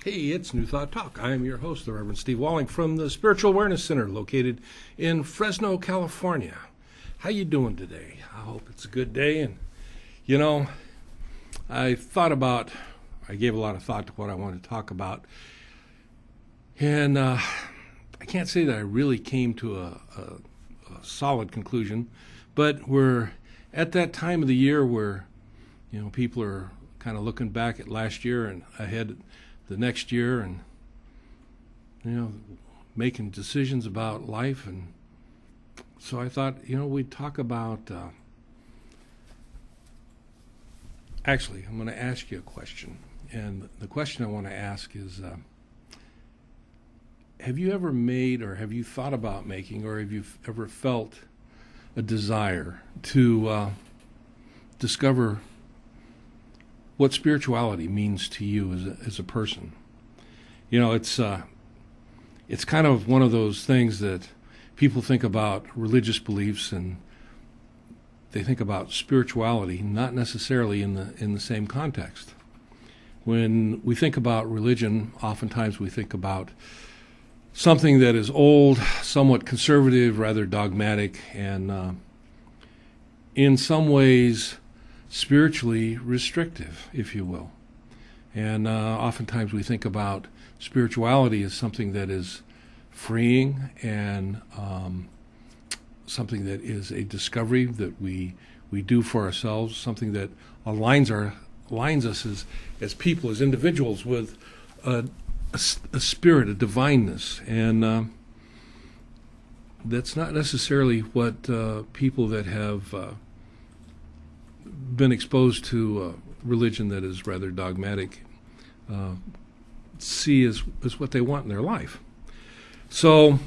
Hey, it's New Thought Talk. I am your host, the Reverend Steve Walling from the Spiritual Awareness Center located in Fresno, California. How you doing today? I hope it's a good day. And, I gave a lot of thought to what I wanted to talk about. And I can't say that I really came to a solid conclusion, but we're at that time of the year where, people are kind of looking back at last year and ahead the next year and, making decisions about life. And so I thought, we'd talk about, actually, I'm going to ask you a question. And the question I want to ask is, have you ever made, or have you thought about making, or have you ever felt a desire to discover what spirituality means to you as a person? It's kind of one of those things that people think about religious beliefs, and they think about spirituality not necessarily in the same context. When we think about religion, oftentimes we think about something that is old, somewhat conservative, rather dogmatic, and in some ways spiritually restrictive, if you will. And oftentimes we think about spirituality as something that is freeing and something that is a discovery that we do for ourselves, something that aligns us as people, as individuals, with a spirit, a divineness. And that's not necessarily what people that have been exposed to religion that is rather dogmatic see as what they want in their life. So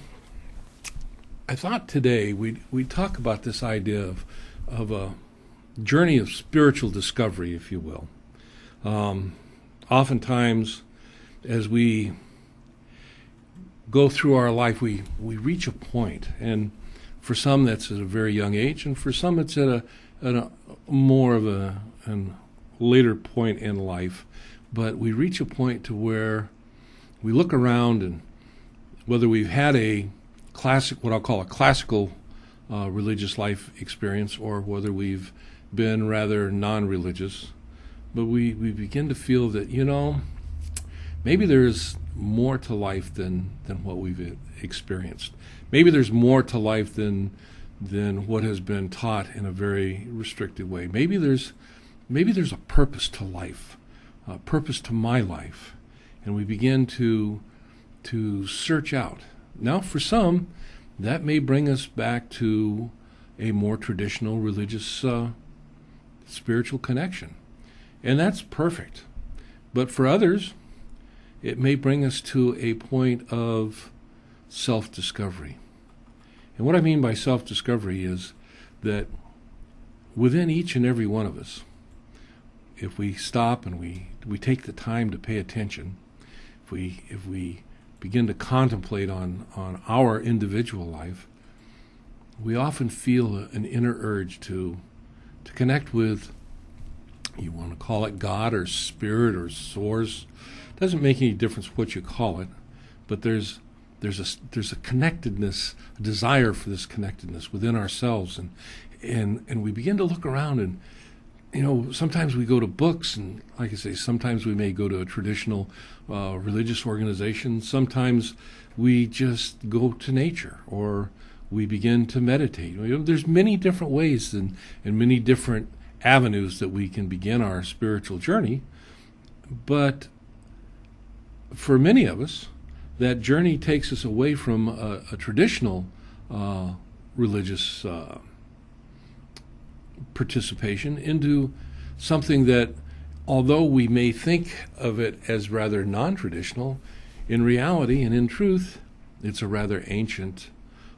I thought today we'd talk about this idea of a journey of spiritual discovery, if you will. Oftentimes, as we go through our life, we reach a point, and for some that's at a very young age, and for some it's at a more of a later point in life. But we reach a point to where we look around, and whether we've had a classic, what I'll call a classical religious life experience, or whether we've been rather non-religious, but we begin to feel that, maybe there's more to life than what we've experienced. Maybe there's more to life than what has been taught in a very restricted way. Maybe there's a purpose to life, a purpose to my life, and we begin to search out. Now, for some, that may bring us back to a more traditional religious spiritual connection, and that's perfect. But for others, it may bring us to a point of self-discovery. And what I mean by self-discovery is that within each and every one of us, if we stop and we take the time to pay attention, if we begin to contemplate on our individual life, we often feel an inner urge to connect with, you want to call it God or spirit or source. It doesn't make any difference what you call it, but there's a connectedness, a desire for this connectedness within ourselves, and we begin to look around, and sometimes we go to books, and like I say, sometimes we may go to a traditional religious organization. Sometimes we just go to nature, or we begin to meditate. There's many different ways and many different avenues that we can begin our spiritual journey. But for many of us, that journey takes us away from a traditional religious participation into something that, although we may think of it as rather non-traditional, in reality and in truth, it's a rather ancient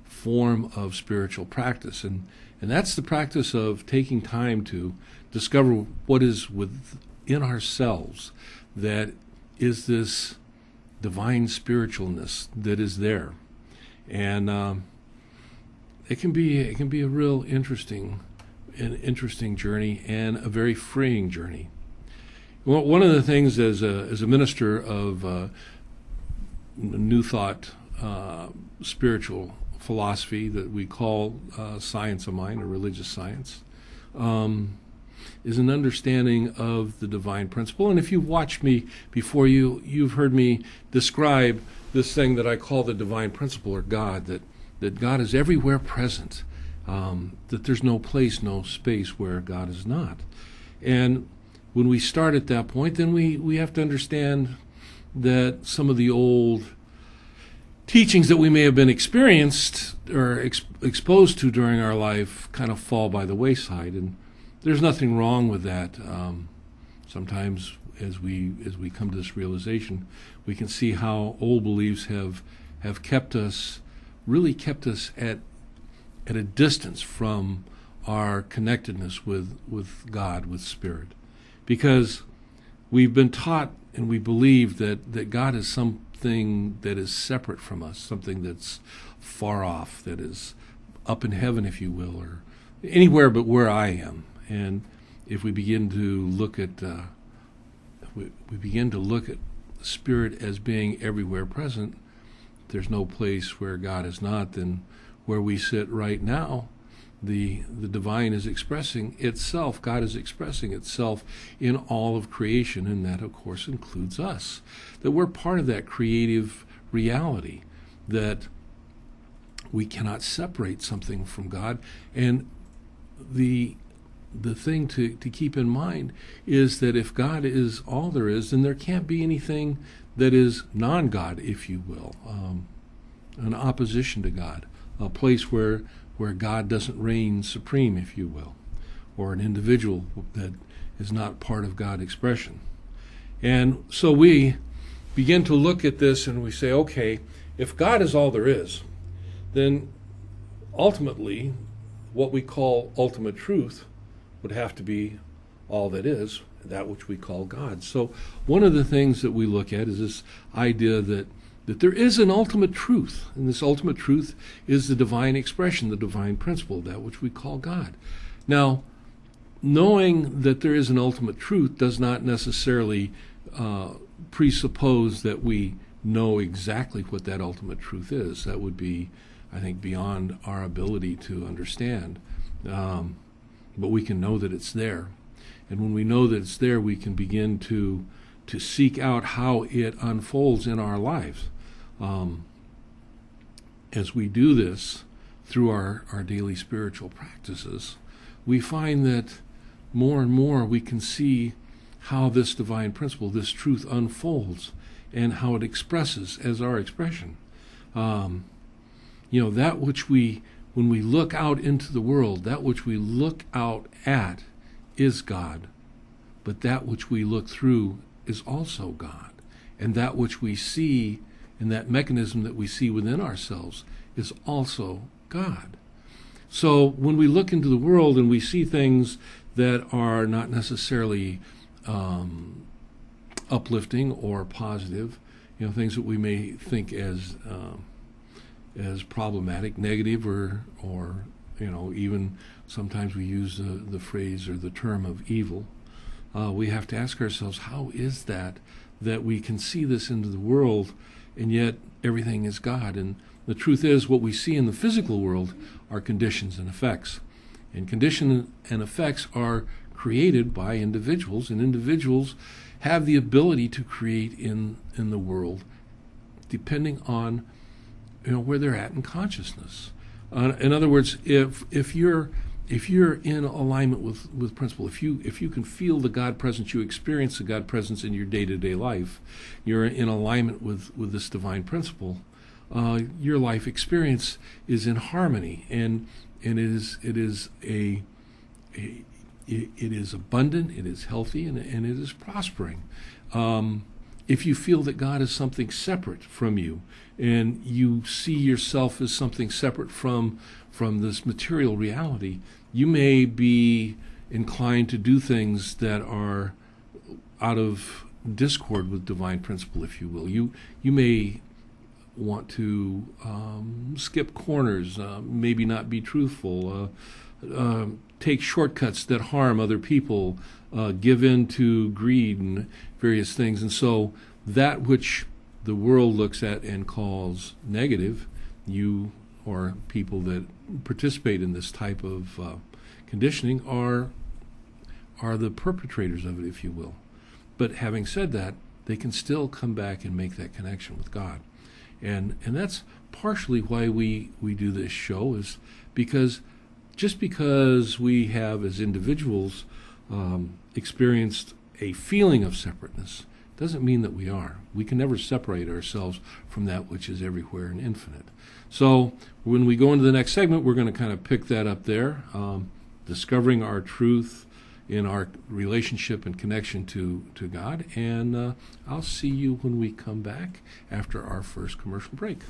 form of spiritual practice. And that's the practice of taking time to discover what is within ourselves that is this divine spiritualness that is there. And it can be a real interesting journey, and a very freeing journey. one of the things as a minister of New Thought spiritual philosophy that we call science of mind or religious science, is an understanding of the divine principle. And if you've watched me before, you've heard me describe this thing that I call the divine principle, or God, that God is everywhere present, that there's no place, no space where God is not. And when we start at that point, then we have to understand that some of the old teachings that we may have been experienced or exposed to during our life kind of fall by the wayside. And there's nothing wrong with that. Sometimes as we come to this realization, we can see how old beliefs have kept us at a distance from our connectedness with God, with Spirit. Because we've been taught and we believe that God is something that is separate from us, something that's far off, that is up in heaven, if you will, or anywhere but where I am. And if we begin to look at Spirit as being everywhere present, there's no place where God is not. Then where we sit right now, the divine is expressing itself. God is expressing itself in all of creation, and that, of course, includes us. That we're part of that creative reality, that we cannot separate something from God. And the thing to keep in mind is that if God is all there is, then there can't be anything that is non-God, if you will, an opposition to God, a place where God doesn't reign supreme, if you will, or an individual that is not part of God's expression. And so we begin to look at this and we say, okay, if God is all there is, then ultimately what we call ultimate truth would have to be all that is, that which we call God. So one of the things that we look at is this idea that there is an ultimate truth, and this ultimate truth is the divine expression, the divine principle, that which we call God. Now, knowing that there is an ultimate truth does not necessarily presuppose that we know exactly what that ultimate truth is. That would be, I think, beyond our ability to understand. But we can know that it's there. And when we know that it's there, we can begin to seek out how it unfolds in our lives. As we do this through our daily spiritual practices, we find that more and more we can see how this divine principle, this truth, unfolds and how it expresses as our expression. That which when we look out into the world, that which we look out at is God, but that which we look through is also God, and that which we see and that mechanism that we see within ourselves is also God. So when we look into the world and we see things that are not necessarily uplifting or positive, things that we may think as problematic, negative, or even sometimes we use the phrase or the term of evil, we have to ask ourselves, how is that we can see this into the world and yet everything is God? And the truth is, what we see in the physical world are conditions and effects. And conditions and effects are created by individuals, and individuals have the ability to create in the world depending on where they're at in consciousness. In other words, if you're in alignment with principle, if you can feel the God presence, you experience the God presence in your day-to-day life, you're in alignment with this divine principle, your life experience is in harmony, and it is abundant, it is healthy, and it is prospering. If you feel that God is something separate from you, and you see yourself as something separate from this material reality, you may be inclined to do things that are out of discord with divine principle, if you will. You may want to skip corners, maybe not be truthful, take shortcuts that harm other people, give in to greed and various things. And so that which the world looks at and calls negative, you or people that participate in this type of conditioning are the perpetrators of it, if you will. But having said that, they can still come back and make that connection with God. And that's partially why we do this show, is because just because we have as individuals experienced a feeling of separateness doesn't mean that we are. We can never separate ourselves from that which is everywhere and infinite. So when we go into the next segment, we're going to kind of pick that up there, discovering our truth in our relationship and connection to God. And I'll see you when we come back after our first commercial break.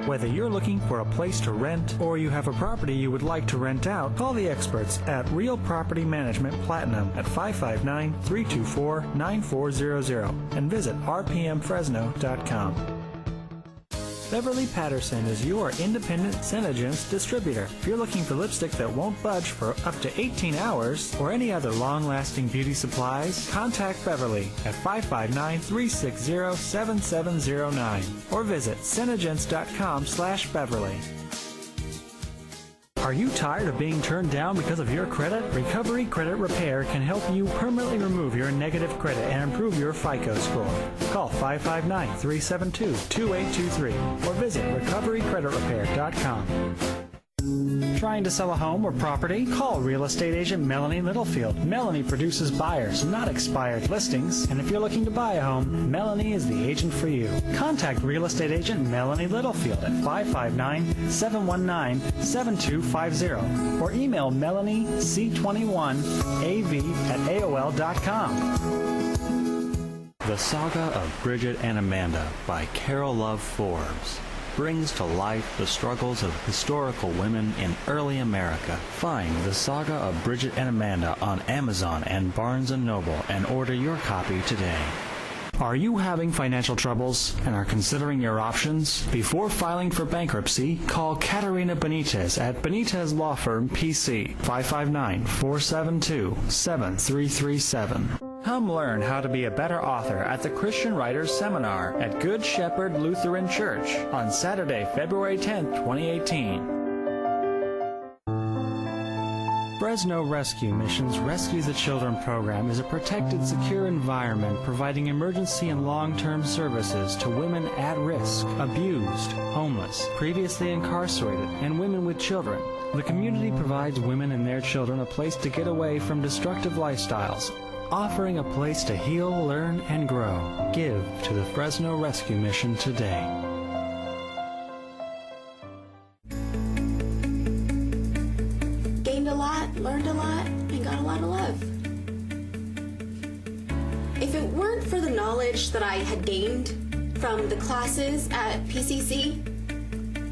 Whether you're looking for a place to rent or you have a property you would like to rent out, call the experts at Real Property Management Platinum at 559-324-9400 and visit rpmfresno.com. Beverly Patterson is your independent SeneGence distributor. If you're looking for lipstick that won't budge for up to 18 hours or any other long-lasting beauty supplies, contact Beverly at 559-360-7709 or visit senegence.com/Beverly. Are you tired of being turned down because of your credit? Recovery Credit Repair can help you permanently remove your negative credit and improve your FICO score. Call 559-372-2823 or visit recoverycreditrepair.com. Trying to sell a home or property? Call real estate agent Melanie Littlefield. Melanie produces buyers, not expired listings. And if you're looking to buy a home, Melanie is the agent for you. Contact real estate agent Melanie Littlefield at 559-719-7250 or email melaniec21av@aol.com. The Saga of Bridget and Amanda by Carol Love Forbes brings to life the struggles of historical women in early America. Find The Saga of Bridget and Amanda on Amazon and Barnes & Noble and order your copy today. Are you having financial troubles and are considering your options? Before filing for bankruptcy, call Katerina Benitez at Benitez Law Firm, PC, 559-472-7337. Come learn how to be a better author at the Christian Writers Seminar at Good Shepherd Lutheran Church on Saturday, February 10th, 2018. Fresno Rescue Mission's Rescue the Children program is a protected, secure environment providing emergency and long-term services to women at risk, abused, homeless, previously incarcerated, and women with children. The community provides women and their children a place to get away from destructive lifestyles, offering a place to heal, learn, and grow. Give to the Fresno Rescue Mission today. Gained a lot, learned a lot, and got a lot of love. If it weren't for the knowledge that I had gained from the classes at PCC,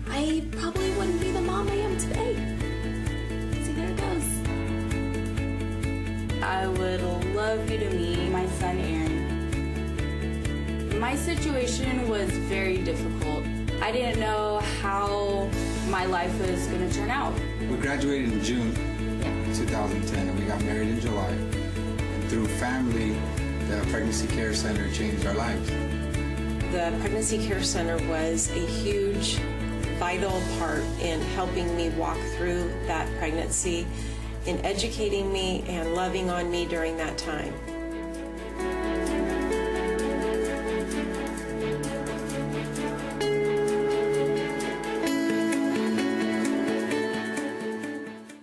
I probably wouldn't be the mom I am today. See, there it goes. I would love you to meet my son, Aaron. My situation was very difficult. I didn't know how my life was going to turn out. We graduated in June 2010 and we got married in July. And through family, the Pregnancy Care Center changed our lives. The Pregnancy Care Center was a huge, vital part in helping me walk through that pregnancy, in educating me and loving on me during that time.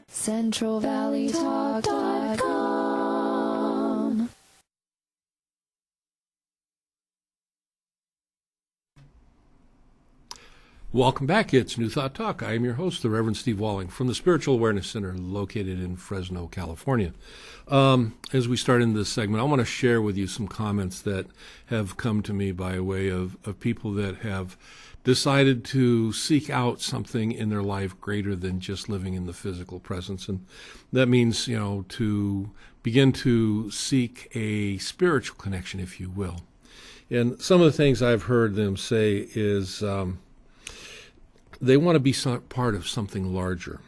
CentralValleyTalk.com. Welcome back. It's New Thought Talk. I am your host, the Reverend Steve Walling from the Spiritual Awareness Center located in Fresno, California. As we start in this segment, I want to share with you some comments that have come to me by way of people that have decided to seek out something in their life greater than just living in the physical presence. And that means, to begin to seek a spiritual connection, if you will. And some of the things I've heard them say is they want to be part of something larger,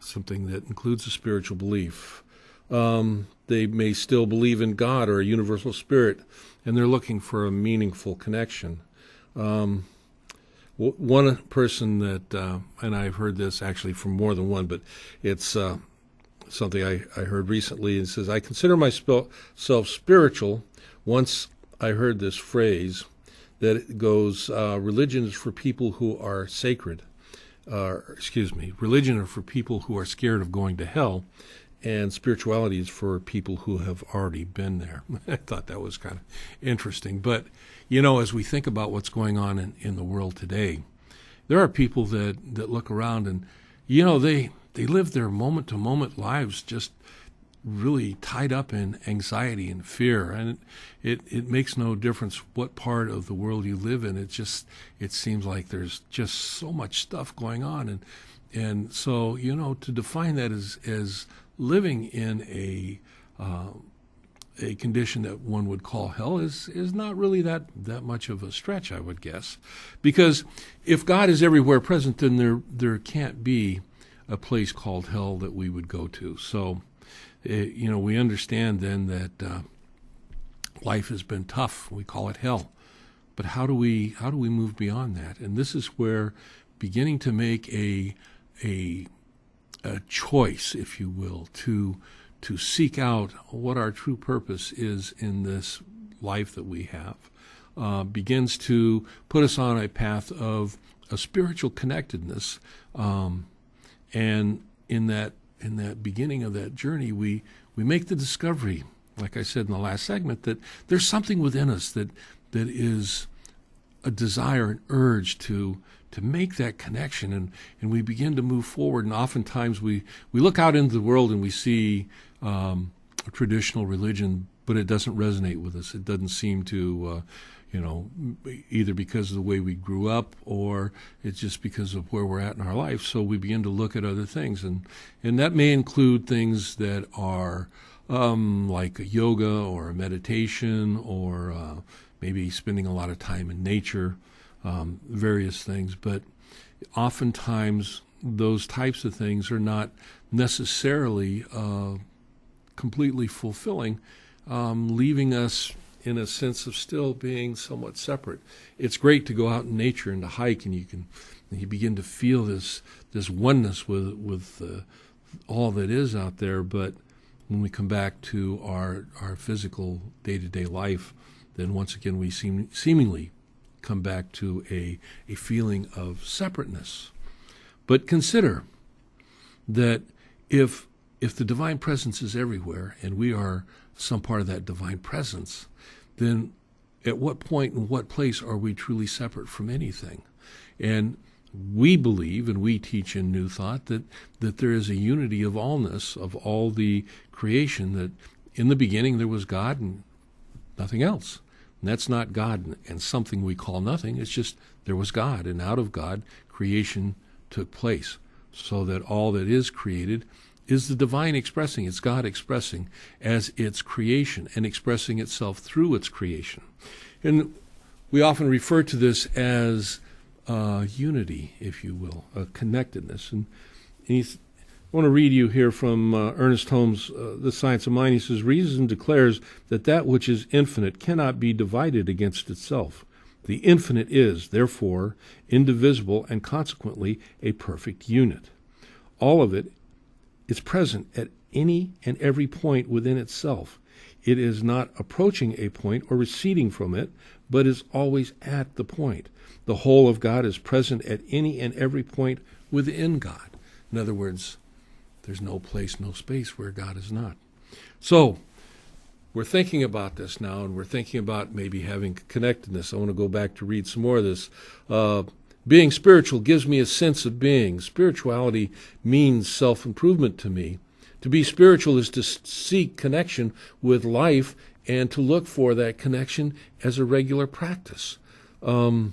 something that includes a spiritual belief. They may still believe in God or a universal spirit, and they're looking for a meaningful connection. One person that, and I've heard this actually from more than one, but it's something I heard recently. It says, I consider myself spiritual. Once I heard this phrase that it goes, religion is for people who are sacred. Religion is for people who are scared of going to hell, and spirituality is for people who have already been there. I thought that was kind of interesting. But, as we think about what's going on in the world today, there are people that look around and, they live their moment-to-moment lives just really tied up in anxiety and fear. And it makes no difference what part of the world you live in. It seems like there's just so much stuff going on. And so, to define that as living in a condition that one would call hell is not really that much of a stretch, I would guess. Because if God is everywhere present, then there can't be a place called hell that we would go to. So, we understand then that life has been tough. We call it hell. But how do we move beyond that? And this is where beginning to make a choice, if you will, to seek out what our true purpose is in this life that we have, begins to put us on a path of a spiritual connectedness. And in that beginning of that journey, we make the discovery, like I said in the last segment, that there's something within us that is a desire, an urge to make that connection, and we begin to move forward. And oftentimes we look out into the world and we see a traditional religion, but it doesn't resonate with us. It doesn't seem to, either because of the way we grew up or it's just because of where we're at in our life. So we begin to look at other things, and that may include things that are like a yoga or a meditation or maybe spending a lot of time in nature. Various things, but oftentimes those types of things are not necessarily completely fulfilling, leaving us in a sense of still being somewhat separate. It's great to go out in nature and to hike, and you begin to feel this oneness with all that is out there. But when we come back to our physical day-to-day life, then once again we seemingly come back to a feeling of separateness. But consider that if the divine presence is everywhere and we are some part of that divine presence, then at what point and what place are we truly separate from anything? And we believe and we teach in New Thought that there is a unity of allness, of all the creation, that in the beginning there was God and nothing else. And that's not God and something we call nothing. It's just there was God, and out of God, creation took place, so that all that is created is the divine expressing. It's God expressing as its creation and expressing itself through its creation. And we often refer to this as unity, if you will, a connectedness. And I want to read you here from Ernest Holmes' The Science of Mind. He says, reason declares that which is infinite cannot be divided against itself. The infinite is, therefore, indivisible and consequently a perfect unit. All of it is present at any and every point within itself. It is not approaching a point or receding from it, but is always at the point. The whole of God is present at any and every point within God. In other words, there's no place, no space where God is not. So we're thinking about this now, and we're thinking about maybe having connectedness. I want to go back to read some more of this. Being spiritual gives me a sense of being. Spirituality means self-improvement to me. To be spiritual is to seek connection with life and to look for that connection as a regular practice. They want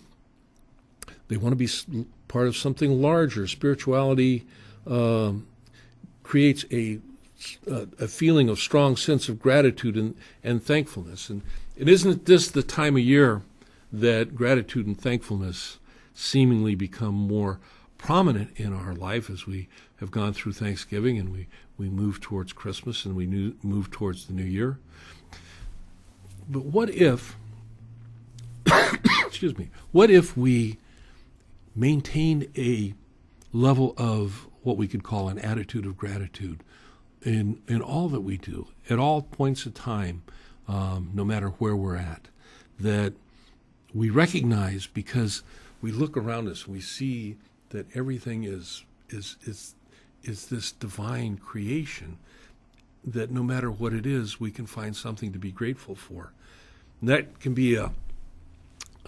to be part of something larger. Spirituality creates a a feeling of strong sense of gratitude and thankfulness. And isn't this the time of year that gratitude and thankfulness seemingly become more prominent in our life as we have gone through Thanksgiving and we move towards Christmas and we move towards the new year? But what if, excuse me, what if we maintained a level of what we could call an attitude of gratitude in all that we do, at all points of time, no matter where we're at, that we recognize, because we look around us, we see that everything is this divine creation, that no matter what it is, we can find something to be grateful for. And that can be a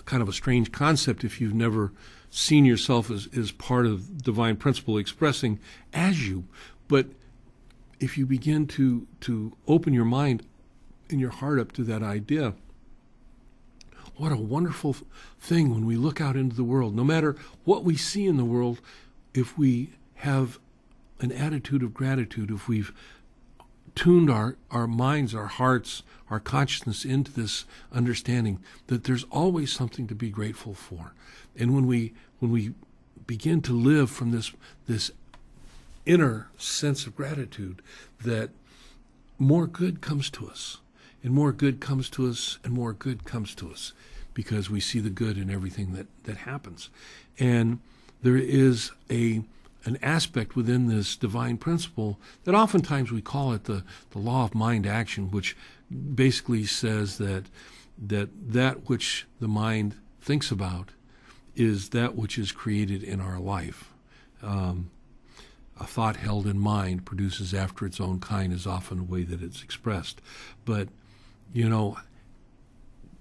kind of a strange concept if you've never seen yourself as part of divine principle expressing as you. But if you begin to open your mind and your heart up to that idea, what a wonderful thing when we look out into the world. No matter what we see in the world, if we have an attitude of gratitude, if we've tuned our minds, our hearts, our consciousness into this understanding that there's always something to be grateful for. And when we begin to live from this inner sense of gratitude, that more good comes to us, and more good comes to us, and more good comes to us, because we see the good in everything that happens. And there is an aspect within this divine principle that oftentimes we call it the law of mind action, which basically says that which the mind thinks about is that which is created in our life. A thought held in mind produces after its own kind is often the way that it's expressed. But, you know,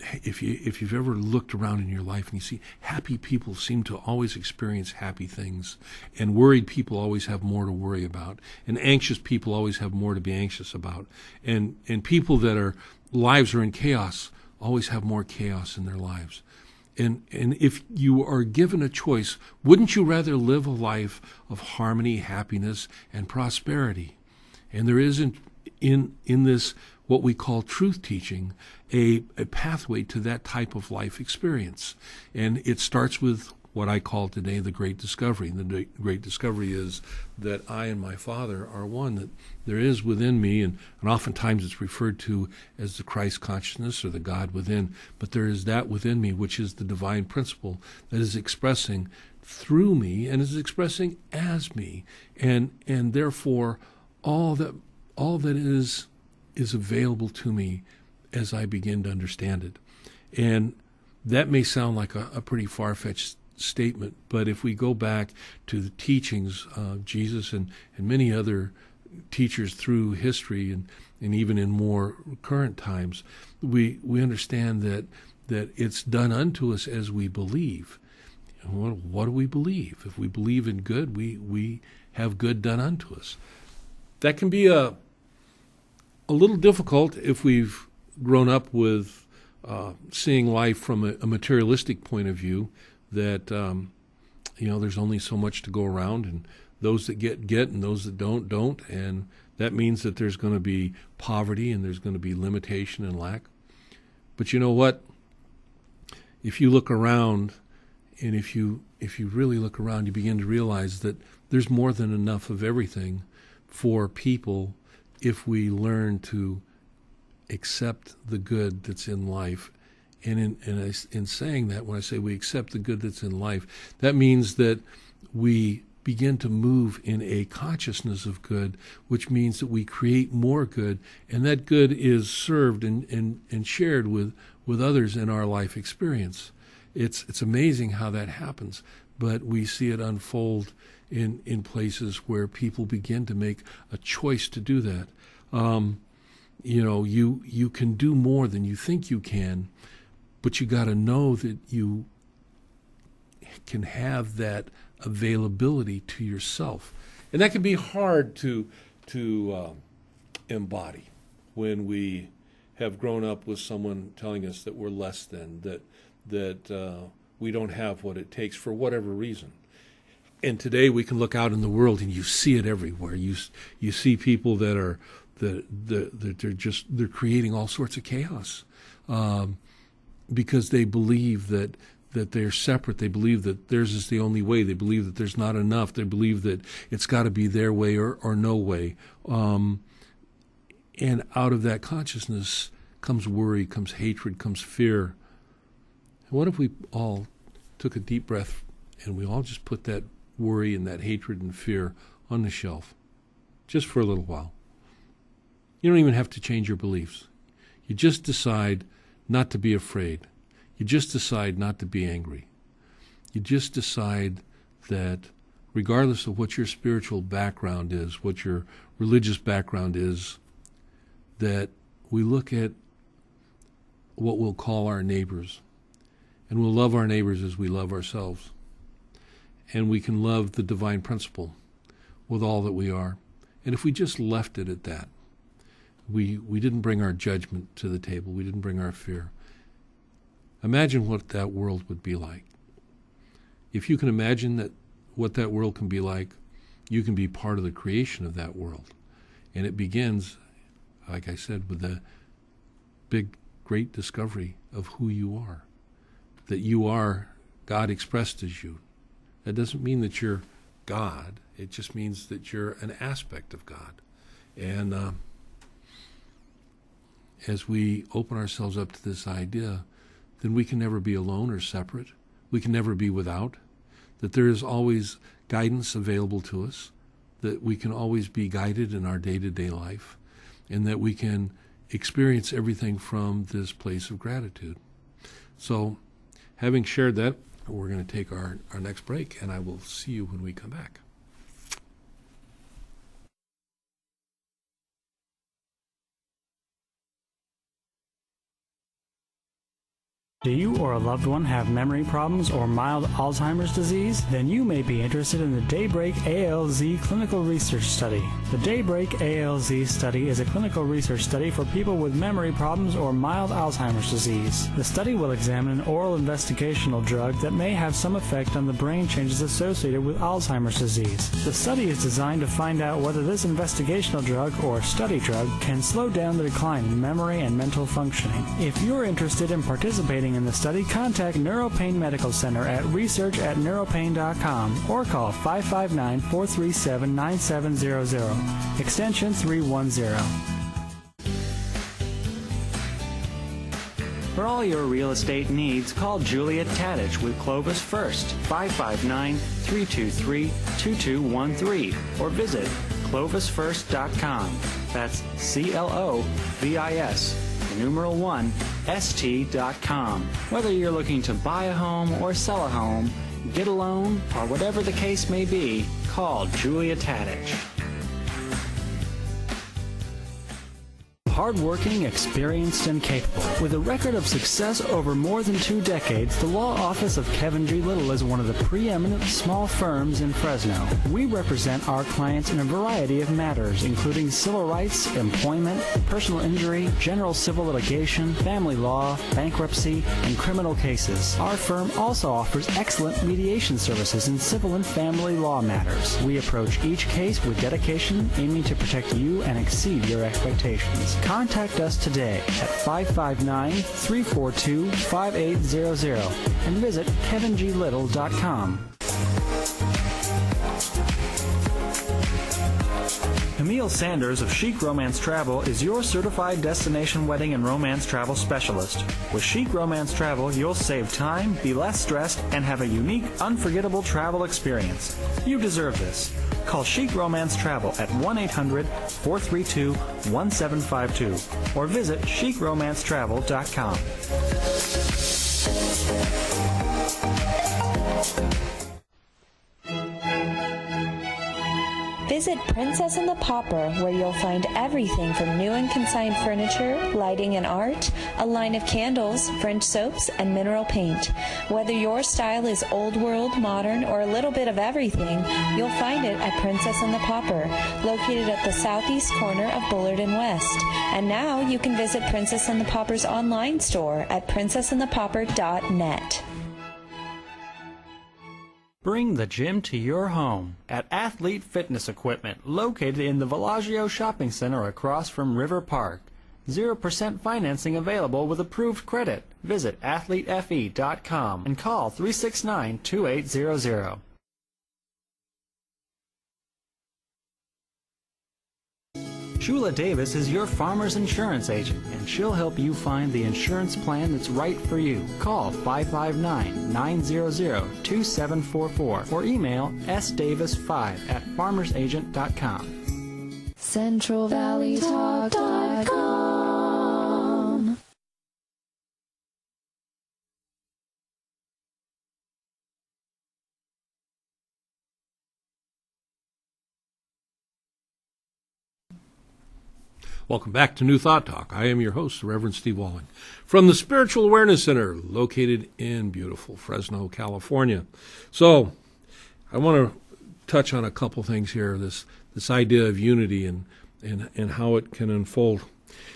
if you've ever looked around in your life and you see happy people seem to always experience happy things, and worried people always have more to worry about, and anxious people always have more to be anxious about, and people that are lives are in chaos always have more chaos in their lives. And if you are given a choice, wouldn't you rather live a life of harmony, happiness, and prosperity? And there isn't in this what we call truth teaching a pathway to that type of life experience. And it starts with what I call today the Great Discovery. And the Great Discovery is that I and my Father are one, that there is within me, and oftentimes it's referred to as the Christ consciousness or the God within, but there is that within me which is the divine principle that is expressing through me and is expressing as me. And therefore all that is available to me as I begin to understand it. And that may sound like a pretty far-fetched statement, but if we go back to the teachings of Jesus and many other teachers through history and even in more current times, we understand that it's done unto us as we believe. What do we believe? If we believe in good, we have good done unto us. That can be a little difficult if we've grown up with seeing life from a materialistic point of view, that there's only so much to go around, and those that get and those that don't, and that means that there's going to be poverty and there's going to be limitation and lack. But you know what? If you look around, and if you really look around, you begin to realize that there's more than enough of everything for people if we learn to accept the good that's in life. And in saying that, when I say we accept the good that's in life, that means that we begin to move in a consciousness of good, which means that we create more good, and that good is served and shared with others in our life experience. It's amazing how that happens, but we see it unfold in places where people begin to make a choice to do that. You can do more than you think you can, but you got to know that you can have that availability to yourself. And that can be hard to embody when we have grown up with someone telling us that we're less than, that we don't have what it takes for whatever reason. And today we can look out in the world and you see it everywhere. You see people that are they're creating all sorts of chaos because they believe that they're separate. They believe that theirs is the only way. They believe that there's not enough. They believe that it's got to be their way or no way. And out of that consciousness comes worry, comes hatred, comes fear. What if we all took a deep breath and we all just put that worry and that hatred and fear on the shelf just for a little while? You don't even have to change your beliefs. You just decide not to be afraid. You just decide not to be angry. You just decide that regardless of what your spiritual background is, what your religious background is, that we look at what we'll call our neighbors, and we'll love our neighbors as we love ourselves. And we can love the divine principle with all that we are. And if we just left it at that, we didn't bring our judgment to the table, we didn't bring our fear. Imagine what that world would be like. If you can imagine that what that world can be like, you can be part of the creation of that world. And it begins, like I said, with the big, great discovery of who you are. That you are God expressed as you. That doesn't mean that you're God. It just means that you're an aspect of God. And as we open ourselves up to this idea, then we can never be alone or separate. We can never be without. That there is always guidance available to us. That we can always be guided in our day-to-day life. And that we can experience everything from this place of gratitude. So, having shared that, we're going to take our next break, and I will see you when we come back. Do you or a loved one have memory problems or mild Alzheimer's disease? Then you may be interested in the Daybreak ALZ Clinical Research Study. The Daybreak ALZ study is a clinical research study for people with memory problems or mild Alzheimer's disease. The study will examine an oral investigational drug that may have some effect on the brain changes associated with Alzheimer's disease. The study is designed to find out whether this investigational drug or study drug can slow down the decline in memory and mental functioning. If you're interested in participating in the study, contact NeuroPain Medical Center at research@neuropain.com or call 559-437-9700, extension 310. For all your real estate needs, call Julia Tadich with Clovis First, 559-323-2213, or visit clovisfirst.com. That's CLOVIS, numeral 1, ST.com. Whether you're looking to buy a home or sell a home, get a loan, or whatever the case may be, call Julia Tadich. Hardworking, experienced, and capable. With a record of success over more than 2 decades, the law office of Kevin G. Little is one of the preeminent small firms in Fresno. We represent our clients in a variety of matters, including civil rights, employment, personal injury, general civil litigation, family law, bankruptcy, and criminal cases. Our firm also offers excellent mediation services in civil and family law matters. We approach each case with dedication, aiming to protect you and exceed your expectations. Contact us today at 559-342-5800 and visit kevinglittle.com. Emil Sanders of Chic Romance Travel is your certified destination wedding and romance travel specialist. With Chic Romance Travel, you'll save time, be less stressed, and have a unique, unforgettable travel experience. You deserve this. Call Chic Romance Travel at 1-800-432-1752 or visit chicromancetravel.com. Visit Princess and the Pauper, where you'll find everything from new and consigned furniture, lighting and art, a line of candles, French soaps, and mineral paint. Whether your style is old world, modern, or a little bit of everything, you'll find it at Princess and the Pauper, located at the southeast corner of Bullard and West. And now you can visit Princess and the Pauper's online store at princessandthepauper.net. Bring the gym to your home at Athlete Fitness Equipment, located in the Villaggio Shopping Center across from River Park. 0% financing available with approved credit. Visit athletefe.com and call 369-2800. Shula Davis is your farmer's insurance agent, and she'll help you find the insurance plan that's right for you. Call 559-900-2744 or email sdavis5@farmersagent.com. CentralValleyTalk.com. Welcome back to New Thought Talk. I am your host, Reverend Steve Walling, from the Spiritual Awareness Center, located in beautiful Fresno, California. So, I want to touch on a couple things here, this idea of unity and how it can unfold.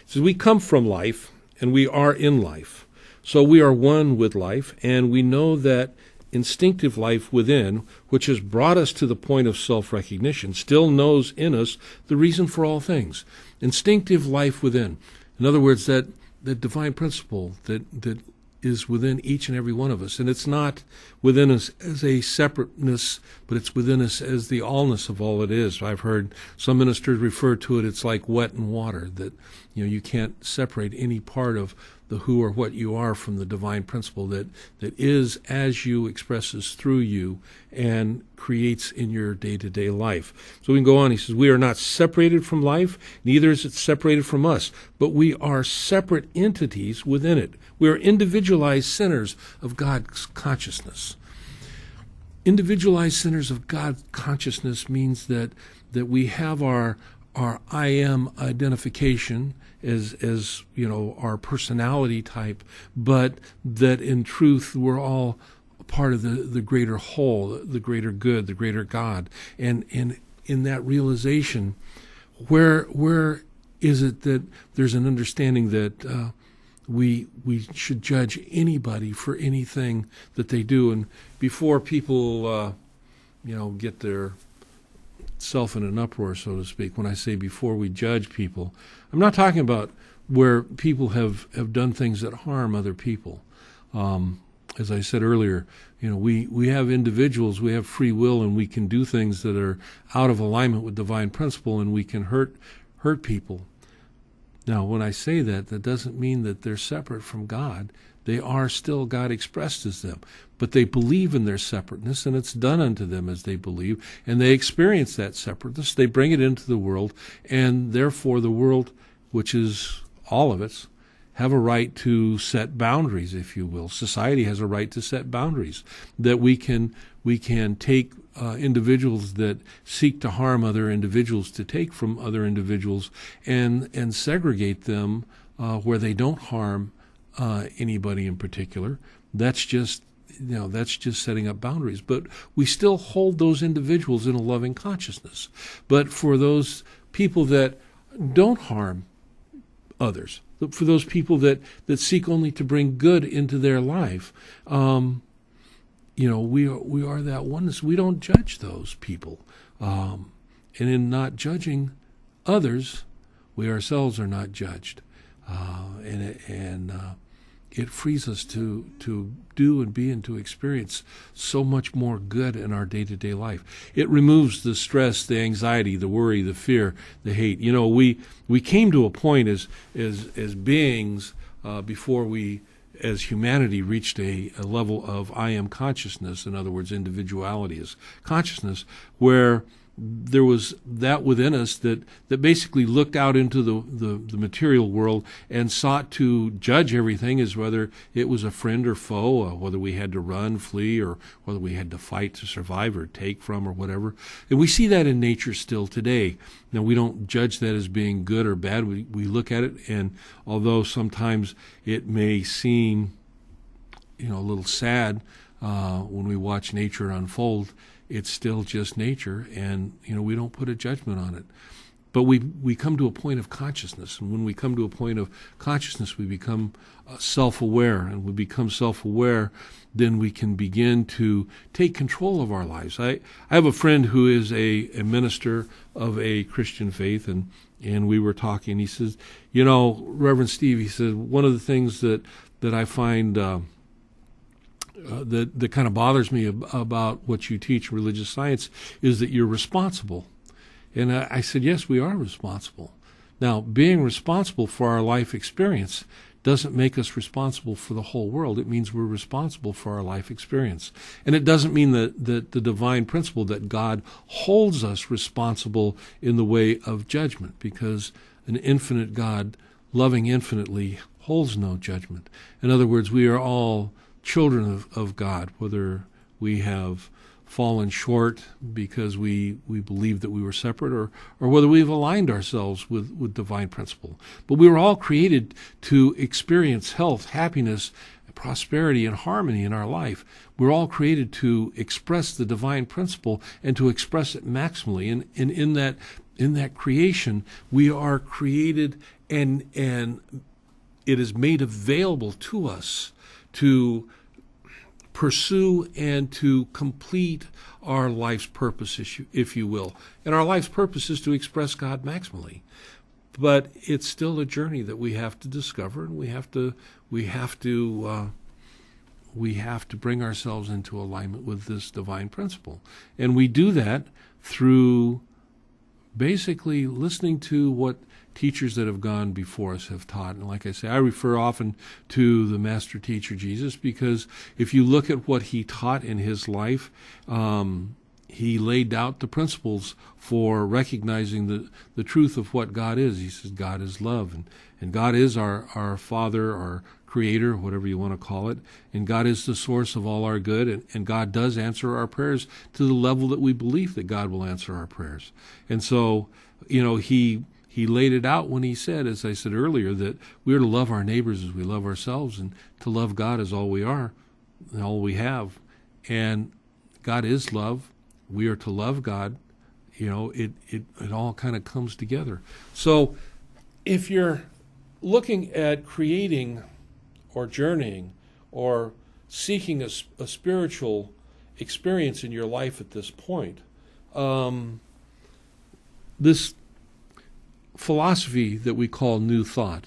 So we come from life, and we are in life. So we are one with life, and we know that instinctive life within, which has brought us to the point of self-recognition, still knows in us the reason for all things. Instinctive life within. In other words, that divine principle that is within each and every one of us. And it's not within us as a separateness, but it's within us as the allness of all it is. I've heard some ministers refer to it, it's like wet and water, that you can't separate any part of the who or what you are from the divine principle that is as you, expresses through you, and creates in your day-to-day life. So we can go on. He says, we are not separated from life, neither is it separated from us, but we are separate entities within it. We are individualized centers of God's consciousness. Individualized centers of God's consciousness means that we have our I am identification as our personality type, but that in truth we're all part of the greater whole, the greater good, the greater God. And in that realization, where is it that there's an understanding that we should judge anybody for anything that they do? And before people get their self in an uproar, so to speak, when I say before we judge people, I'm not talking about where people have done things that harm other people. As I said earlier, we have individuals, we have free will, and we can do things that are out of alignment with divine principle, and we can hurt people. Now, when I say that doesn't mean that they're separate from God. They are still God expressed as them. But they believe in their separateness, and it's done unto them as they believe, and they experience that separateness. They bring it into the world, and therefore the world, which is all of us, have a right to set boundaries, if you will. Society has a right to set boundaries, that we can take individuals that seek to harm other individuals, to take from other individuals, and segregate them where they don't harm anybody in particular. That's just setting up boundaries. But we still hold those individuals in a loving consciousness. But for those people that don't harm others, for those people that seek only to bring good into their life, we are that oneness. We don't judge those people. And in not judging others, we ourselves are not judged. It frees us to do and be and to experience so much more good in our day-to-day life. It removes the stress, the anxiety, the worry, the fear, the hate. We came to a point as beings before we, as humanity, reached a level of I am consciousness, in other words, individuality is consciousness, where there was that within us that basically looked out into the material world and sought to judge everything as whether it was a friend or foe, whether we had to run, flee, or whether we had to fight to survive or take from or whatever. And we see that in nature still today. Now, we don't judge that as being good or bad. We look at it, and although sometimes it may seem a little sad when we watch nature unfold, it's still just nature, and we don't put a judgment on it. But we come to a point of consciousness, and when we come to a point of consciousness, we become self-aware, and we become self-aware, then we can begin to take control of our lives. I have a friend who is a minister of a Christian faith, and we were talking. He says, Reverend Steve, he said, one of the things that I find that kind of bothers me about what you teach, religious science, is that you're responsible. And I said, yes, we are responsible. Now, being responsible for our life experience doesn't make us responsible for the whole world. It means we're responsible for our life experience. And it doesn't mean that the divine principle that God holds us responsible in the way of judgment, because an infinite God, loving infinitely, holds no judgment. In other words, we are all children of God, whether we have fallen short because we believe that we were separate, or whether we've aligned ourselves with divine principle. But we were all created to experience health, happiness, prosperity, and harmony in our life. We're all created to express the divine principle and to express it maximally. And in that creation, we are created, and it is made available to us to pursue and to complete our life's purpose, if you will. And our life's purpose is to express God maximally. But it's still a journey that we have to discover, and we have to bring ourselves into alignment with this divine principle. And we do that through basically listening to what teachers that have gone before us have taught. And like I say, I refer often to the master teacher, Jesus, because if you look at what he taught in his life, he laid out the principles for recognizing the truth of what God is. He says God is love, and God is our Father, our Creator, whatever you want to call it, and God is the source of all our good, and God does answer our prayers to the level that we believe that God will answer our prayers. And so, he laid it out when he said, as I said earlier, that we are to love our neighbors as we love ourselves, and to love God as all we are and all we have. And God is love. We are to love God. It all kind of comes together. So if you're looking at creating or journeying or seeking a spiritual experience in your life at this point, this philosophy that we call New Thought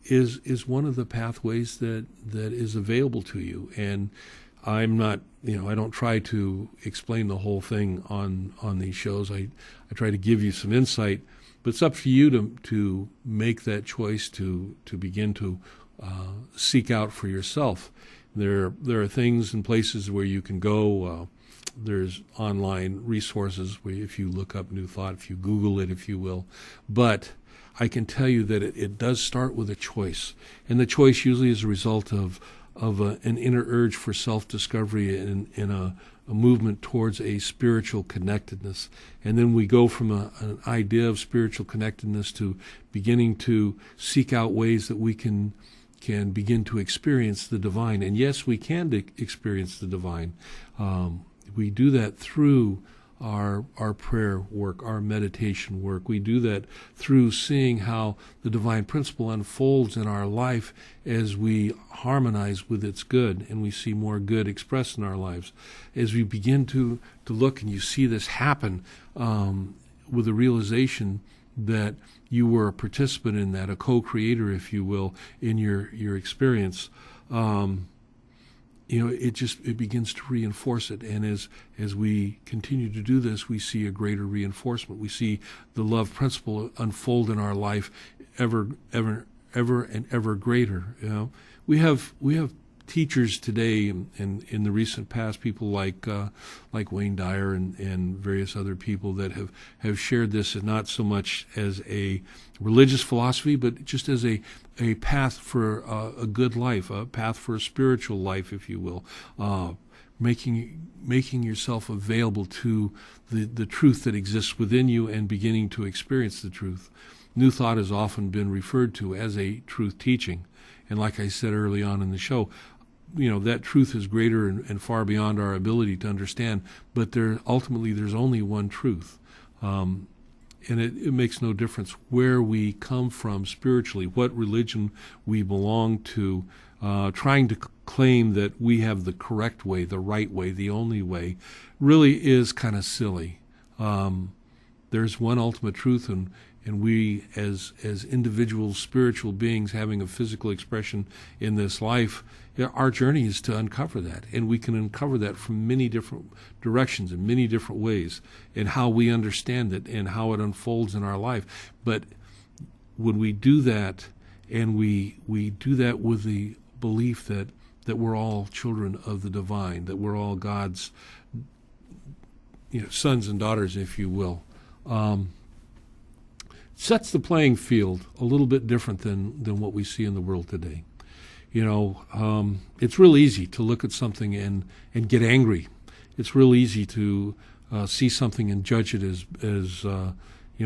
is one of the pathways that is available to you. And I'm not, I don't try to explain the whole thing on these shows. I try to give you some insight, but it's up to you to make that choice to begin to seek out for yourself. There are things and places where you can go. There's online resources where if you look up New Thought, if you Google it, if you will. But I can tell you that it does start with a choice. And the choice usually is a result of an inner urge for self-discovery and a movement towards a spiritual connectedness. And then we go from an idea of spiritual connectedness to beginning to seek out ways that we can begin to experience the divine. And yes, we can experience the divine. We do that through our prayer work, our meditation work. We do that through seeing how the divine principle unfolds in our life as we harmonize with its good, and we see more good expressed in our lives. As we begin to look and you see this happen with the realization that you were a participant in that, a co-creator, if you will, in your experience, it begins to reinforce it. And as we continue to do this, we see a greater reinforcement. We see the love principle unfold in our life ever and ever greater. We have teachers today and in the recent past, people like Wayne Dyer and various other people that have shared this, and not so much as a religious philosophy, but just as a path for a good life, a path for a spiritual life, if you will, making yourself available to the truth that exists within you and beginning to experience the truth. New Thought has often been referred to as a truth teaching. And like I said early on in the show, that truth is greater and far beyond our ability to understand, but ultimately there's only one truth. And it makes no difference where we come from spiritually, what religion we belong to. Trying to claim that we have the correct way, the right way, the only way, really is kind of silly. There's one ultimate truth, and we, as individual spiritual beings having a physical expression in this life, our journey is to uncover that, and we can uncover that from many different directions in many different ways, and how we understand it and how it unfolds in our life. But when we do that, and we do that with the belief that we're all children of the divine, that we're all God's sons and daughters, if you will, sets the playing field a little bit different than what we see in the world today. It's real easy to look at something and get angry. It's real easy to see something and judge it as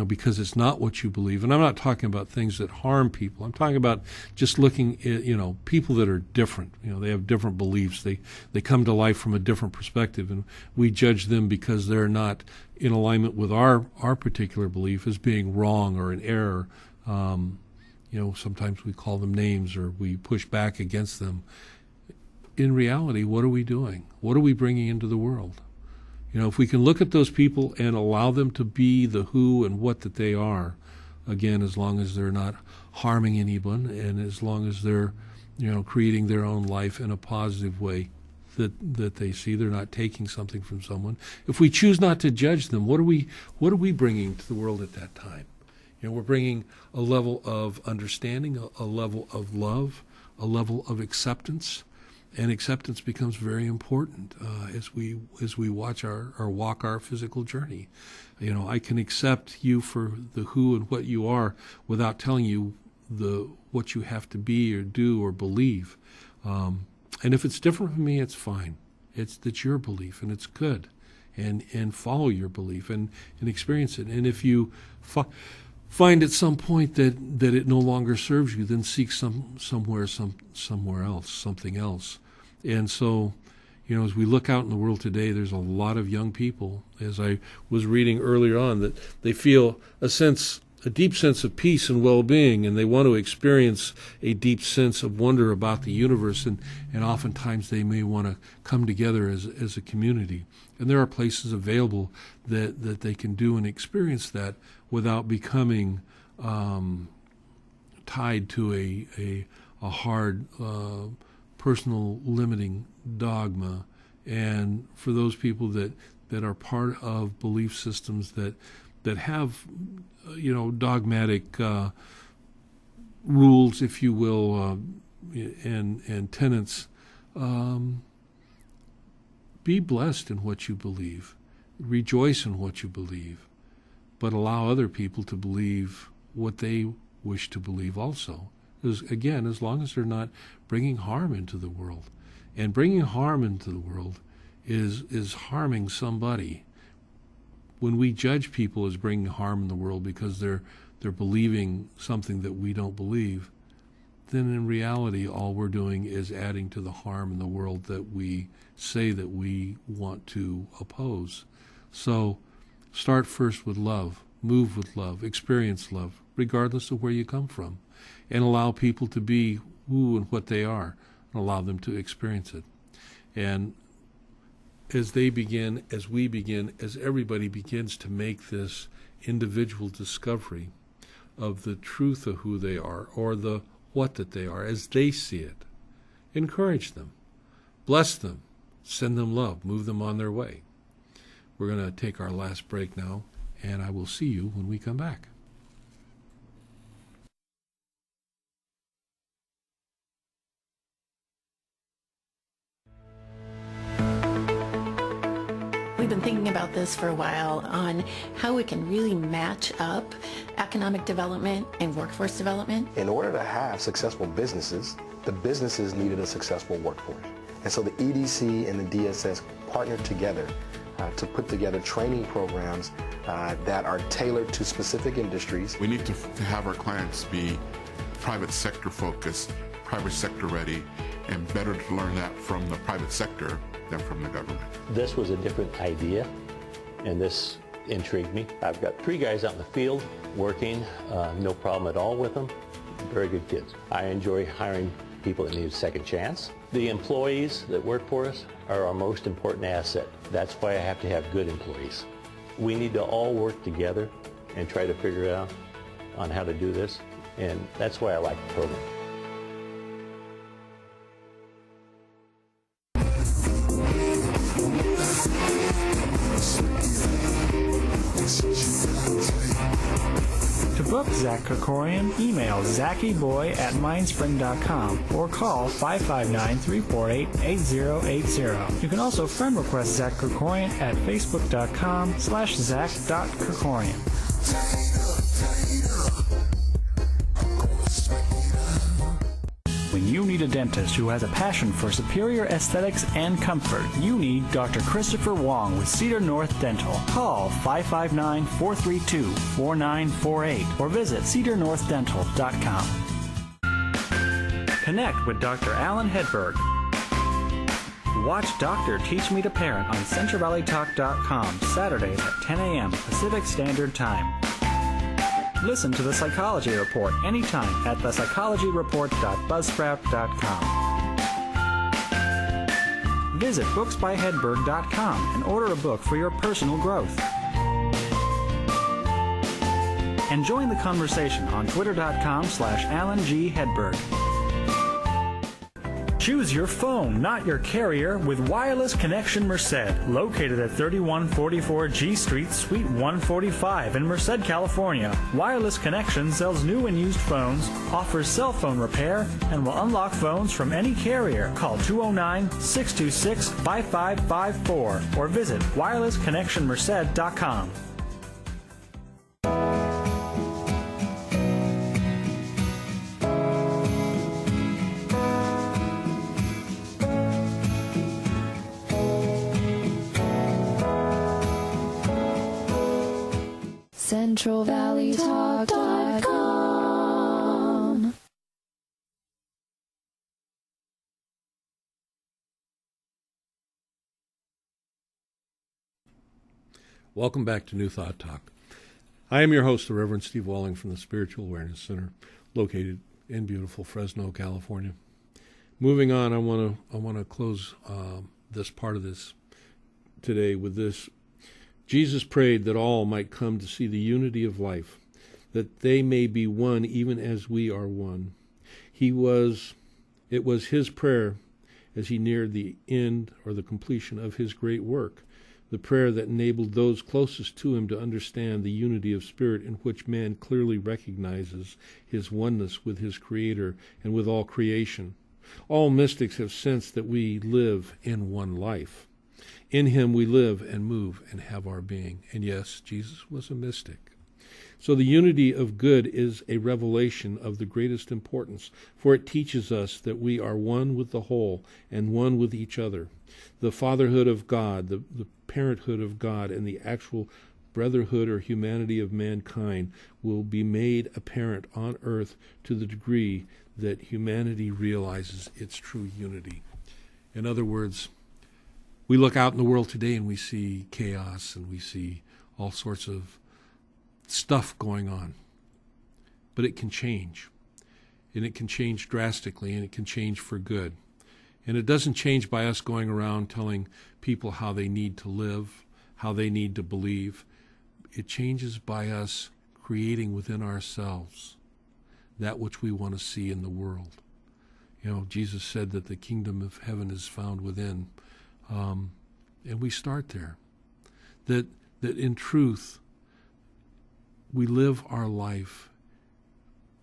because it's not what you believe. And I'm not talking about things that harm people. I'm talking about just looking at, people that are different. They have different beliefs. They come to life from a different perspective, and we judge them because they're not in alignment with our particular belief as being wrong or an error. Sometimes we call them names or we push back against them. In reality, what are we doing? What are we bringing into the world? If we can look at those people and allow them to be the who and what that they are, again, as long as they're not harming anyone and as long as they're, creating their own life in a positive way that they see, they're not taking something from someone. If we choose not to judge them, what are we bringing to the world at that time? We're bringing a level of understanding, a level of love, a level of acceptance. And acceptance becomes very important as we walk our physical journey. I can accept you for the who and what you are without telling you what you have to be or do or believe. And if it's different from me, it's fine. That's your belief, and it's good. And follow your belief and experience it. And if you find at some point that it no longer serves you, then seek somewhere else, something else. And so, as we look out in the world today, there's a lot of young people, as I was reading earlier on, that they feel a deep sense of peace and well-being, and they want to experience a deep sense of wonder about the universe, and oftentimes they may want to come together as a community. And there are places available that they can do and experience that without becoming tied to a hard personal limiting dogma. And for those people that are part of belief systems that have dogmatic rules, if you will, and tenets, be blessed in what you believe, rejoice in what you believe, but allow other people to believe what they wish to believe also. Again, as long as they're not bringing harm into the world. And bringing harm into the world is harming somebody. When we judge people as bringing harm in the world because they're believing something that we don't believe, then in reality all we're doing is adding to the harm in the world that we say that we want to oppose. So start first with love, move with love, experience love, regardless of where you come from, and allow people to be who and what they are, and allow them to experience it. And as they begin, as we begin, as everybody begins to make this individual discovery of the truth of who they are, or the what that they are, as they see it, encourage them, bless them, send them love, move them on their way. We're going to take our last break now, and I will see you when we come back. We've been thinking about this for a while on how we can really match up economic development and workforce development. In order to have successful businesses, the businesses needed a successful workforce. And so the EDC and the DSS partnered together to put together training programs that are tailored to specific industries. We need to have our clients be private sector focused, private sector ready, and better to learn that from the private sector than from the government. This was a different idea, and this intrigued me. I've got 3 guys out in the field working, no problem at all with them. Very good kids. I enjoy hiring people that need a second chance. The employees that work for us are our most important asset. That's why I have to have good employees. We need to all work together and try to figure out on how to do this, and that's why I like the program. To book Zach Krikorian, email zackyboy@mindspring.com or call 559-348-8080. You can also friend request Zach Krikorian at facebook.com/zach.krikorian. When you need a dentist who has a passion for superior aesthetics and comfort, you need Dr. Christopher Wong with Cedar North Dental. Call 559-432-4948 or visit cedarnorthdental.com. Connect with Dr. Alan Hedberg. Watch Doctor Teach Me to Parent on CentralValleyTalk.com Saturdays at 10 a.m. Pacific Standard Time. Listen to The Psychology Report anytime at thepsychologyreport.buzzsprout.com. Visit booksbyhedberg.com and order a book for your personal growth. And join the conversation on twitter.com/Alan G. Hedberg. Choose your phone, not your carrier, with Wireless Connection Merced, located at 3144 G Street, Suite 145 in Merced, California. Wireless Connection sells new and used phones, offers cell phone repair, and will unlock phones from any carrier. Call 209-626-5554 or visit wirelessconnectionmerced.com. CentralValleyTalk.com. Welcome back to New Thought Talk. I am your host, the Reverend Steve Walling from the Spiritual Awareness Center, located in beautiful Fresno, California. Moving on, I want to close this part of this today with this. Jesus prayed that all might come to see the unity of life, that they may be one even as we are one. It was his prayer as he neared the end or the completion of his great work, the prayer that enabled those closest to him to understand the unity of spirit in which man clearly recognizes his oneness with his Creator and with all creation. All mystics have sensed that we live in one life. In him we live and move and have our being. And yes, Jesus was a mystic. So the unity of good is a revelation of the greatest importance, for it teaches us that we are one with the whole and one with each other. The fatherhood of God, the parenthood of God, and the actual brotherhood or humanity of mankind will be made apparent on earth to the degree that humanity realizes its true unity. In other words, we look out in the world today and we see chaos and we see all sorts of stuff going on. But it can change. And it can change drastically, and it can change for good. And it doesn't change by us going around telling people how they need to live, how they need to believe. It changes by us creating within ourselves that which we want to see in the world. You know, Jesus said that the kingdom of heaven is found within. And we start there. That in truth, we live our life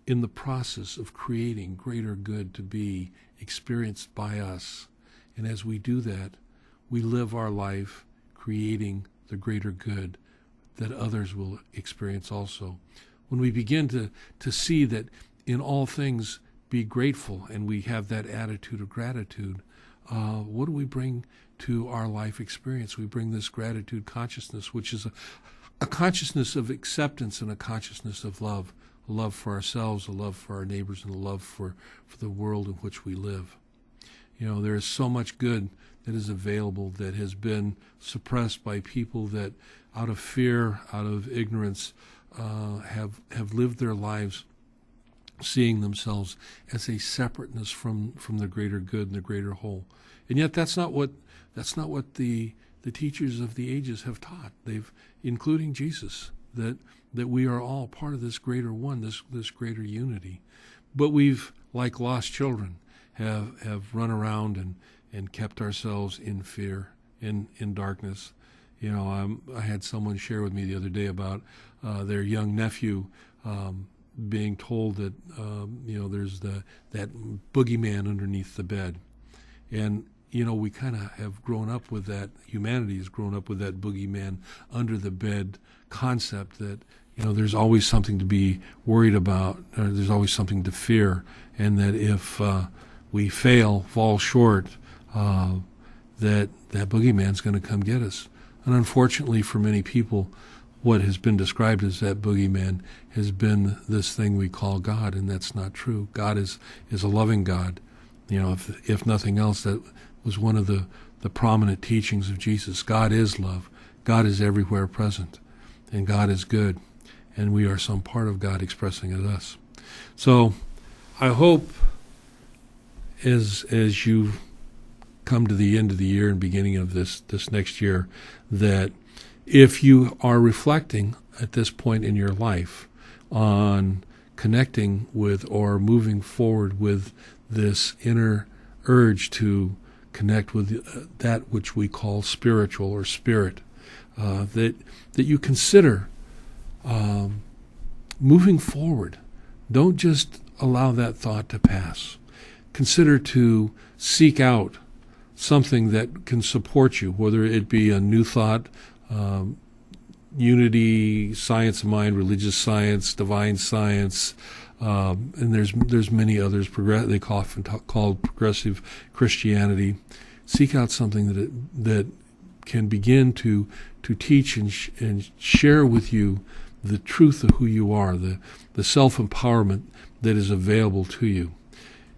in the process of creating greater good to be experienced by us. And as we do that, we live our life creating the greater good that others will experience also. When we begin to see that in all things be grateful, and we have that attitude of gratitude, what do we bring to our life experience? We bring this gratitude consciousness, which is a consciousness of acceptance and a consciousness of love, a love for ourselves, a love for our neighbors, and a love for the world in which we live. There is so much good that is available that has been suppressed by people that, out of fear, out of ignorance, have lived their lives seeing themselves as a separateness from the greater good and the greater whole. And yet that's not what the teachers of the ages have taught. They've, including Jesus, that we are all part of this greater one, this greater unity. But we've, like lost children, have run around and kept ourselves in fear, in darkness. I had someone share with me the other day about their young nephew being told that there's that boogeyman underneath the bed, and we kind of have grown up with that. Humanity has grown up with that boogeyman under the bed concept that there's always something to be worried about, or there's always something to fear, and that if we fall short, that boogeyman's going to come get us. And unfortunately for many people, what has been described as that boogeyman has been this thing we call God, and that's not true. God is a loving God. If nothing else, that was one of the prominent teachings of Jesus. God is love. God is everywhere present, and God is good, and we are some part of God expressing it us. So I hope as you come to the end of the year and beginning of this next year, that if you are reflecting at this point in your life on connecting with or moving forward with this inner urge to connect with that which we call spiritual or spirit, that you consider moving forward. Don't just allow that thought to pass. Consider to seek out something that can support you, whether it be a new thought, unity, science of mind, religious science, divine science, and there's many others. They often called progressive Christianity. Seek out something that can begin to teach and share with you the truth of who you are, the self-empowerment that is available to you.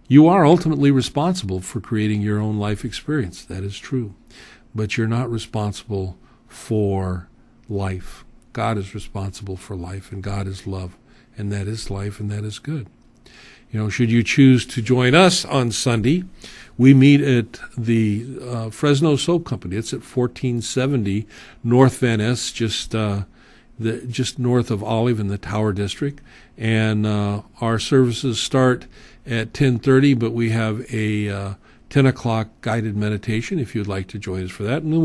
You are ultimately responsible for creating your own life experience. That is true. But you're not responsible for life. God is responsible for life, and God is love, and that is life, and that is good. Should you choose to join us on Sunday, we meet at the Fresno Soap Company. It's at 1470 North Van Ness, just north of Olive in the Tower District. And our services start at 10:30, but we have a 10 o'clock guided meditation if you'd like to join us for that. And then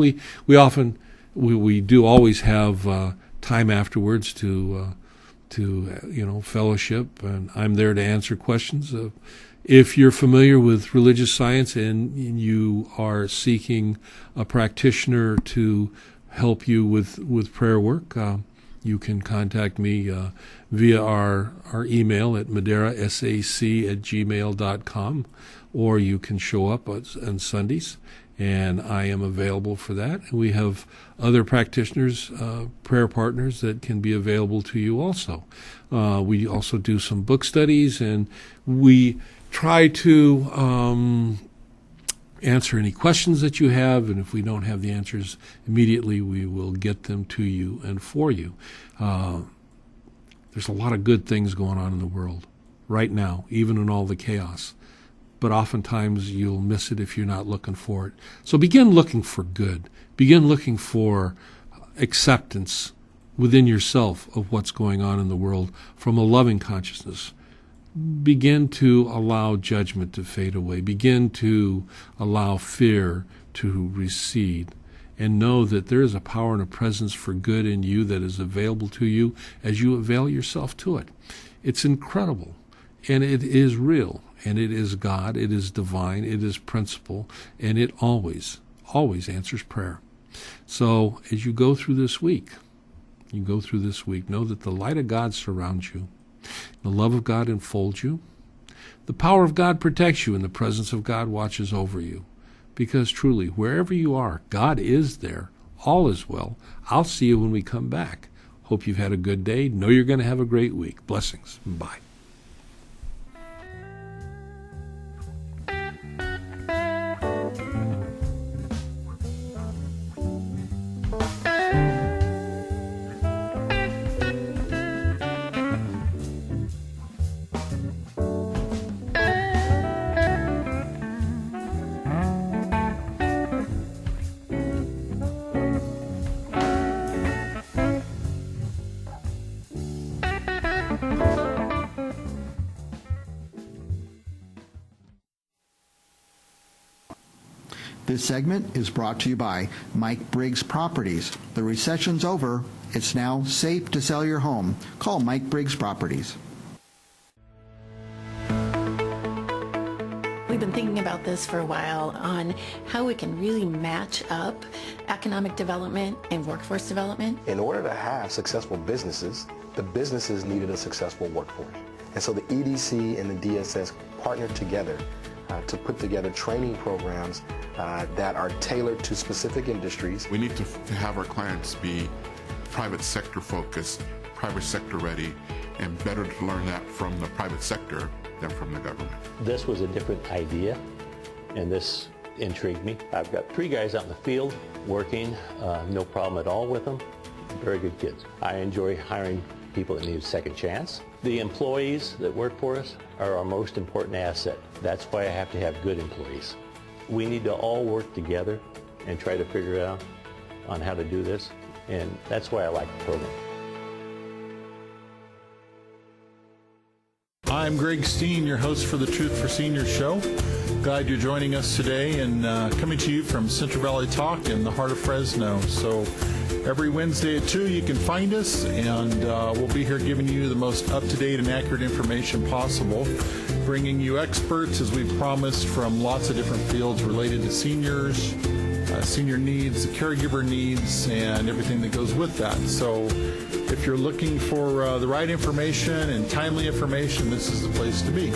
we do always have time afterwards to fellowship, and I'm there to answer questions. If you're familiar with religious science and you are seeking a practitioner to help you with prayer work, you can contact me via our email at madeirasac@gmail.com, or you can show up on Sundays, and I am available for that. And we have other practitioners, prayer partners that can be available to you also. We also do some book studies, and we try to answer any questions that you have, and if we don't have the answers immediately, we will get them to you and for you. There's a lot of good things going on in the world right now, even in all the chaos. But oftentimes you'll miss it if you're not looking for it. So begin looking for good. Begin looking for acceptance within yourself of what's going on in the world from a loving consciousness. Begin to allow judgment to fade away. Begin to allow fear to recede. And know that there is a power and a presence for good in you that is available to you as you avail yourself to it. It's incredible, and it is real, and it is God, it is divine, it is principle, and it always answers prayer. So as you go through this week, know that the light of God surrounds you, the love of God enfolds you, the power of God protects you, and the presence of God watches over you. Because truly, wherever you are, God is there. All is well. I'll see you when we come back. Hope you've had a good day. Know you're going to have a great week. Blessings. Bye. This segment is brought to you by Mike Briggs Properties. The recession's over. It's now safe to sell your home. Call Mike Briggs Properties. We've been thinking about this for a while on how we can really match up economic development and workforce development. In order to have successful businesses, the businesses needed a successful workforce. And so the EDC and the DSS partnered together to put together training programs that are tailored to specific industries. We need to have our clients be private sector focused, private sector ready, and better to learn that from the private sector than from the government. This was a different idea, and this intrigued me. I've got 3 guys out in the field working, no problem at all with them. Very good kids. I enjoy hiring people that need a second chance. The employees that work for us are our most important asset. That's why I have to have good employees. We need to all work together and try to figure out on how to do this, and that's why I like the program. I'm Greg Steen, your host for the Truth for Seniors show. Glad you're joining us today, and coming to you from Central Valley Talk in the heart of Fresno. So every Wednesday at 2 you can find us, and we'll be here giving you the most up-to-date and accurate information possible, bringing you experts, as we've promised, from lots of different fields related to seniors, senior needs, caregiver needs, and everything that goes with that. So if you're looking for the right information and timely information, this is the place to be.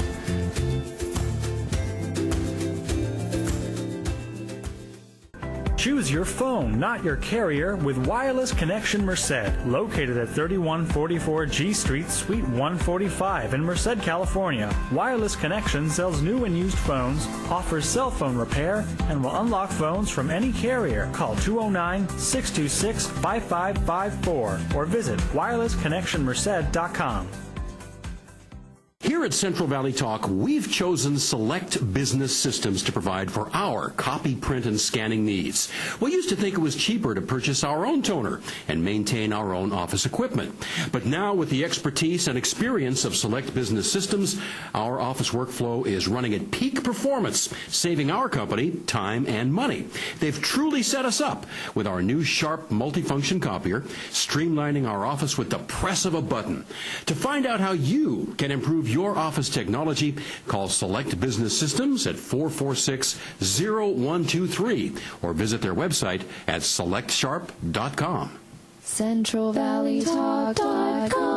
Choose your phone, not your carrier, with Wireless Connection Merced, located at 3144 G Street, Suite 145 in Merced, California. Wireless Connection sells new and used phones, offers cell phone repair, and will unlock phones from any carrier. Call 209-626-5554 or visit wirelessconnectionmerced.com. Here at Central Valley Talk, we've chosen Select Business Systems to provide for our copy, print, and scanning needs. We used to think it was cheaper to purchase our own toner and maintain our own office equipment. But now, with the expertise and experience of Select Business Systems, our office workflow is running at peak performance, saving our company time and money. They've truly set us up with our new Sharp multifunction copier, streamlining our office with the press of a button. To find out how you can improve your office technology, call Select Business Systems at 446-0123 or visit their website at selectsharp.com. CentralValleyTalk.com